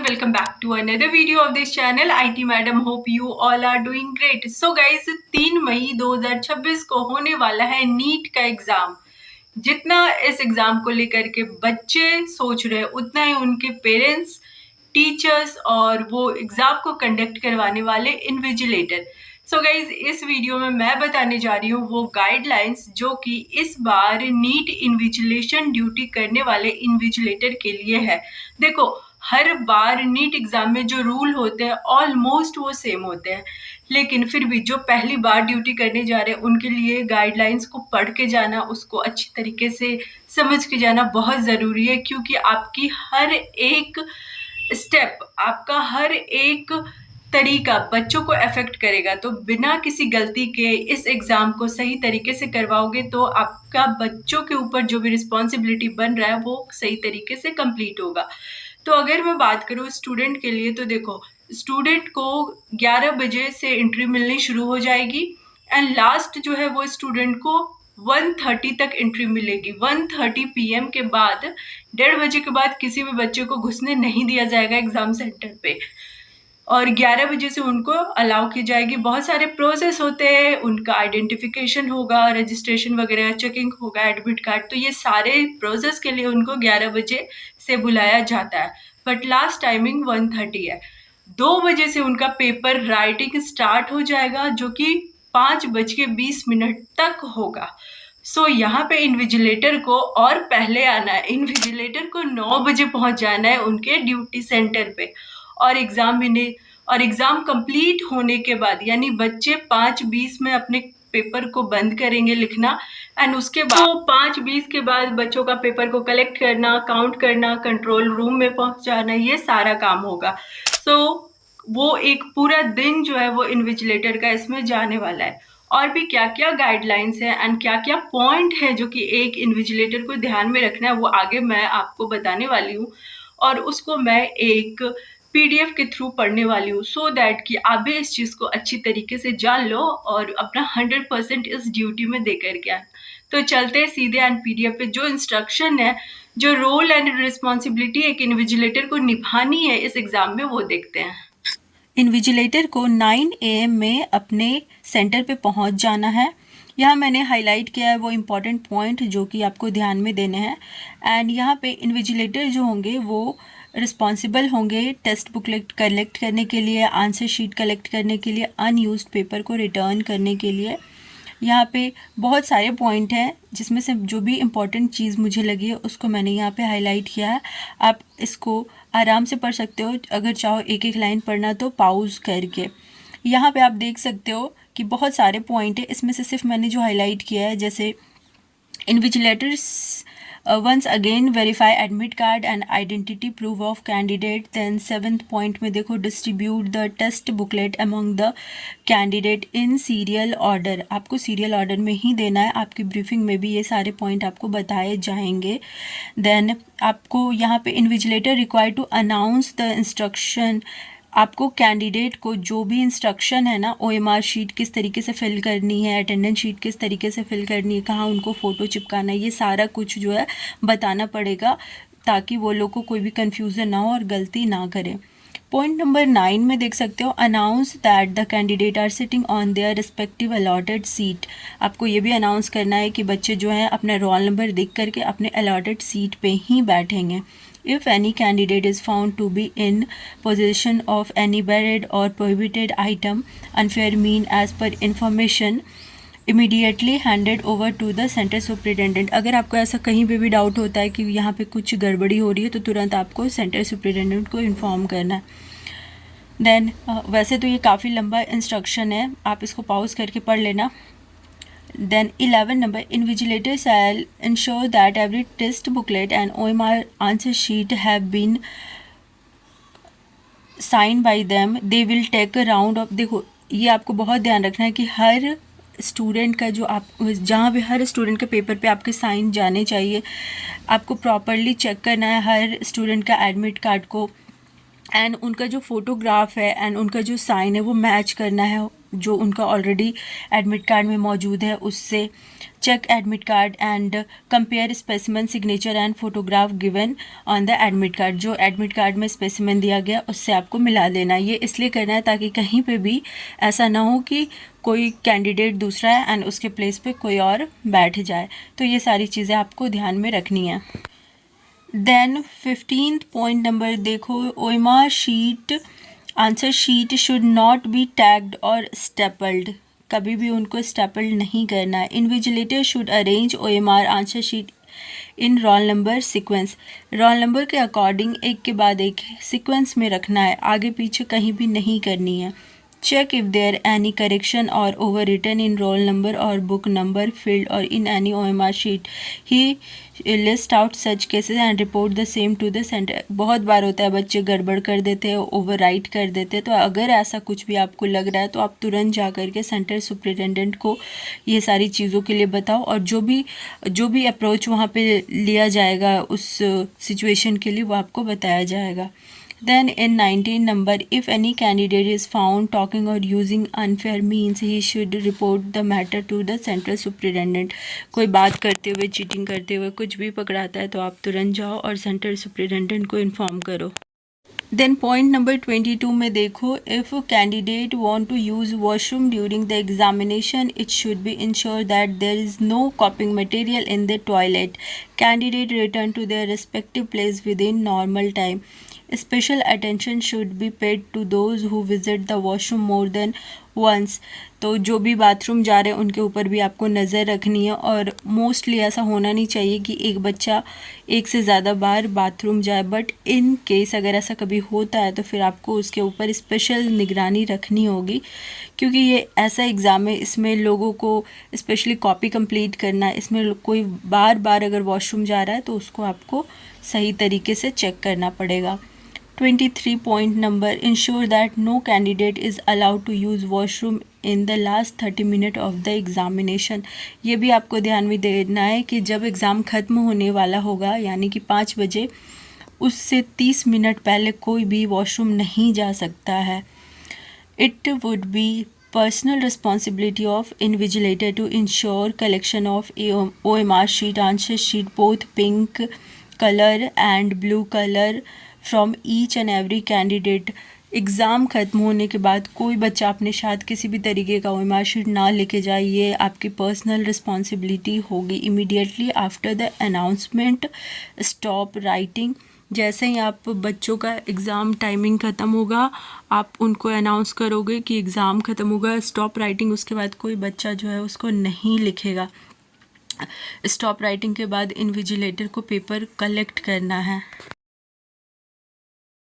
welcome back to another video of this channel. IT Madam, hope you all are doing great. So guys, 3 मई 2026 को होने वाला है NEET का exam. जितना इस एग्जाम को लेकर के बच्चे सोच रहे हैं उतना ही उनके पेरेंट्स, टीचर्स और वो एग्जाम को कंडक्ट करवाने वाले इन्विजिलेटर। सो गाइज, इस वीडियो में मैं बताने जा रही हूँ वो गाइडलाइंस जो कि इस बार नीट इन्विजिलेशन ड्यूटी करने वाले इन्विजिलेटर के लिए है। देखो, हर बार नीट एग्जाम में जो रूल होते हैं ऑलमोस्ट वो सेम होते हैं, लेकिन फिर भी जो पहली बार ड्यूटी करने जा रहे हैं उनके लिए गाइडलाइंस को पढ़ के जाना, उसको अच्छी तरीके से समझ के जाना बहुत ज़रूरी है, क्योंकि आपकी हर एक स्टेप, आपका हर एक तरीका बच्चों को अफेक्ट करेगा। तो बिना किसी गलती के इस एग्ज़ाम को सही तरीके से करवाओगे तो आपका बच्चों के ऊपर जो भी रिस्पॉन्सिबिलिटी बन रहा है वो सही तरीके से कंप्लीट होगा। तो अगर मैं बात करूँ स्टूडेंट के लिए, तो देखो, स्टूडेंट को 11 बजे से एंट्री मिलनी शुरू हो जाएगी एंड लास्ट जो है वो स्टूडेंट को 1:30 तक एंट्री मिलेगी। 1:30 PM के बाद 1:30 बजे के बाद किसी भी बच्चे को घुसने नहीं दिया जाएगा एग्ज़ाम सेंटर पे, और 11 बजे से उनको अलाउ की जाएगी। बहुत सारे प्रोसेस होते हैं, उनका आइडेंटिफिकेशन होगा, रजिस्ट्रेशन वगैरह, चेकिंग होगा, एडमिट कार्ड, तो ये सारे प्रोसेस के लिए उनको 11 बजे से बुलाया जाता है। बट लास्ट टाइमिंग 1:30 है। 2 बजे से उनका पेपर राइटिंग स्टार्ट हो जाएगा, जो कि 5:20 तक होगा। सो यहाँ पे इन्विजिलेटर को और पहले आना है। इन्विजिलेटर को 9 बजे पहुँच जाना है उनके ड्यूटी सेंटर पे, और एग्ज़ाम कंप्लीट होने के बाद, यानी बच्चे 5:20 में अपने पेपर को बंद करेंगे लिखना, एंड उसके बाद 5:20 के बाद बच्चों का पेपर को कलेक्ट करना, काउंट करना, कंट्रोल रूम में पहुंचाना, ये सारा काम होगा। सो वो एक पूरा दिन जो है वो इन्विजिलेटर का इसमें जाने वाला है। और भी क्या क्या गाइडलाइंस हैं एंड क्या क्या पॉइंट है जो कि एक इन्विजिलेटर को ध्यान में रखना है, वो आगे मैं आपको बताने वाली हूँ, और उसको मैं एक PDF के थ्रू पढ़ने वाली हूँ, सो दैट कि आप भी इस चीज़ को अच्छी तरीके से जान लो और अपना 100% इस ड्यूटी में दे करके आए। तो चलते हैं सीधे एंड PDF पे जो इंस्ट्रक्शन है, जो रोल एंड रिस्पॉन्सिबिलिटी एक इन्विजिलेटर को निभानी है इस एग्ज़ाम में, वो देखते हैं। इन्विजिलेटर को 9 AM में अपने सेंटर पे पहुंच जाना है। यहाँ मैंने हाईलाइट किया है वो इम्पॉर्टेंट पॉइंट जो कि आपको ध्यान में देने हैं। एंड यहाँ पे इन्विजिलेटर जो होंगे वो रिस्पॉन्सिबल होंगे टेस्ट बुकलेट कलेक्ट करने के लिए, आंसर शीट कलेक्ट करने के लिए, अनयूज्ड पेपर को रिटर्न करने के लिए। यहाँ पे बहुत सारे पॉइंट हैं जिसमें से जो भी इम्पॉर्टेंट चीज़ मुझे लगी है उसको मैंने यहाँ पे हाईलाइट किया है। आप इसको आराम से पढ़ सकते हो, अगर चाहो एक एक लाइन पढ़ना तो पाउज करके। यहाँ पे आप देख सकते हो कि बहुत सारे पॉइंट है, इसमें से सिर्फ मैंने जो हाईलाइट किया है, जैसे invigilators once again verify admit card and identity proof of candidate. Then 7th point में देखो, distribute the test booklet among the candidate in serial order. आपको सीरियल ऑर्डर में ही देना है, आपकी ब्रीफिंग में भी ये सारे पॉइंट आपको बताए जाएंगे। देन आपको यहाँ पे invigilator require to announce the instruction. आपको कैंडिडेट को जो भी इंस्ट्रक्शन है ना, OMR शीट किस तरीके से फिल करनी है, अटेंडेंस शीट किस तरीके से फिल करनी है, कहाँ उनको फ़ोटो चिपकाना है, ये सारा कुछ जो है बताना पड़ेगा, ताकि वो लोग को कोई भी कन्फ्यूज़न ना हो और गलती ना करें। पॉइंट नंबर 9 में देख सकते हो, announce that the candidate are sitting on their respective allotted seat. आपको ये भी अनाउंस करना है कि बच्चे जो हैं अपना रोल नंबर देख करके अपने अलॉटेड सीट पे ही बैठेंगे। If any candidate is found to be in possession of any buried or prohibited item, unfair mean as per information, immediately handed over to the center superintendent। अगर आपको ऐसा कहीं पे भी डाउट होता है कि यहाँ पे कुछ गड़बड़ी हो रही है तो तुरंत आपको सेंटर सुपरिटेंडेंट को इन्फॉर्म करना है। देन वैसे तो ये काफ़ी लंबा इंस्ट्रक्शन है, आप इसको पॉज करके पढ़ लेना। Then 11 number, invigilator shall ensure that every test booklet and OMR answer sheet have been signed by them. They will take a round of, देखो ये आपको बहुत ध्यान रखना है कि हर स्टूडेंट का जो आप जहाँ भी हर स्टूडेंट के पेपर पे आपके साइन जाने चाहिए, आपको प्रॉपरली चेक करना है हर स्टूडेंट का एडमिट कार्ड को, एंड उनका जो फ़ोटोग्राफ है एंड उनका जो साइन है वो मैच करना है। जो उनका ऑलरेडी एडमिट कार्ड में मौजूद है उससे। Check admit card and compare specimen signature and photograph given on the admit card. जो एडमिट कार्ड में स्पेसिमेन दिया गया उससे आपको मिला लेना। ये इसलिए करना है ताकि कहीं पे भी ऐसा ना हो कि कोई कैंडिडेट दूसरा है एंड उसके प्लेस पे कोई और बैठ जाए। तो ये सारी चीज़ें आपको ध्यान में रखनी है। देन 15th पॉइंट नंबर देखो, OMR sheet answer sheet should not be tagged और स्टेपल्ड। कभी भी उनको स्टेपल्ड नहीं करना है। Invigilator should arrange OMR answer sheet in roll number sequence. Roll number के अकॉर्डिंग एक के बाद एक सीक्वेंस में रखना है, आगे पीछे कहीं भी नहीं करनी है। Check if there any correction or overwritten in roll number or book number field or in any OMR sheet. He list out such cases and report the same to the center. बहुत बार होता है बच्चे गड़बड़ कर देते हैं, overwrite कर देते हैं। तो अगर ऐसा कुछ भी आपको लग रहा है तो आप तुरंत जा कर के सेंटर सुपरिटेंडेंट को ये सारी चीज़ों के लिए बताओ, और जो भी अप्रोच वहाँ पे लिया जाएगा उस सिचुएशन के लिए वो आपको बताया जाएगा। Then in 19 number, if any candidate is found talking or using unfair means, he should report the matter to the central superintendent. कोई बात करते हुए, चीटिंग करते हुए कुछ भी पकड़ाता है तो आप तुरंत जाओ और सेंट्रल सुपरिटेंडेंट को इन्फॉर्म करो। देन पॉइंट नंबर 22 में देखो, if candidate want to use washroom during the examination, it should be ensure that there is no copying material in the toilet. Candidate return to their respective place within normal time. Special attention should be paid to those who visit the washroom more than once. तो जो भी bathroom जा रहे हैं उनके ऊपर भी आपको नज़र रखनी है, और मोस्टली ऐसा होना नहीं चाहिए कि एक बच्चा एक से ज़्यादा बार बाथरूम जाए, बट इन केस अगर ऐसा कभी होता है तो फिर आपको उसके ऊपर स्पेशल निगरानी रखनी होगी, क्योंकि ये ऐसा एग्ज़ाम है, इसमें लोगों को स्पेशली कॉपी कंप्लीट करना है। इसमें कोई बार बार अगर वॉशरूम जा रहा है तो उसको आपको सही तरीके से चेक करना पड़ेगा। 23 point number, ensure that no candidate is allowed to use washroom in the last 30 minute of the examination. ये भी आपको ध्यान में देना है कि जब एग्ज़ाम ख़त्म होने वाला होगा यानी कि 5 बजे, उससे 30 मिनट पहले कोई भी वॉशरूम नहीं जा सकता है। It would be personal responsibility of invigilator to ensure collection of OMR sheet, answer sheet, both pink color and blue color from each and every candidate. Exam ख़त्म होने के बाद कोई बच्चा अपने साथ किसी भी तरीके का OMR शीट ना लेके जाए, ये आपकी पर्सनल रिस्पॉन्सिबिलिटी होगी। Immediately after the announcement stop writing. जैसे ही आप बच्चों का एग्ज़ाम टाइमिंग ख़त्म होगा, आप उनको अनाउंस करोगे कि एग्ज़ाम ख़त्म होगा, स्टॉप राइटिंग, उसके बाद कोई बच्चा जो है उसको नहीं लिखेगा। स्टॉप राइटिंग के बाद इन्विजिलेटर को पेपर कलेक्ट करना है।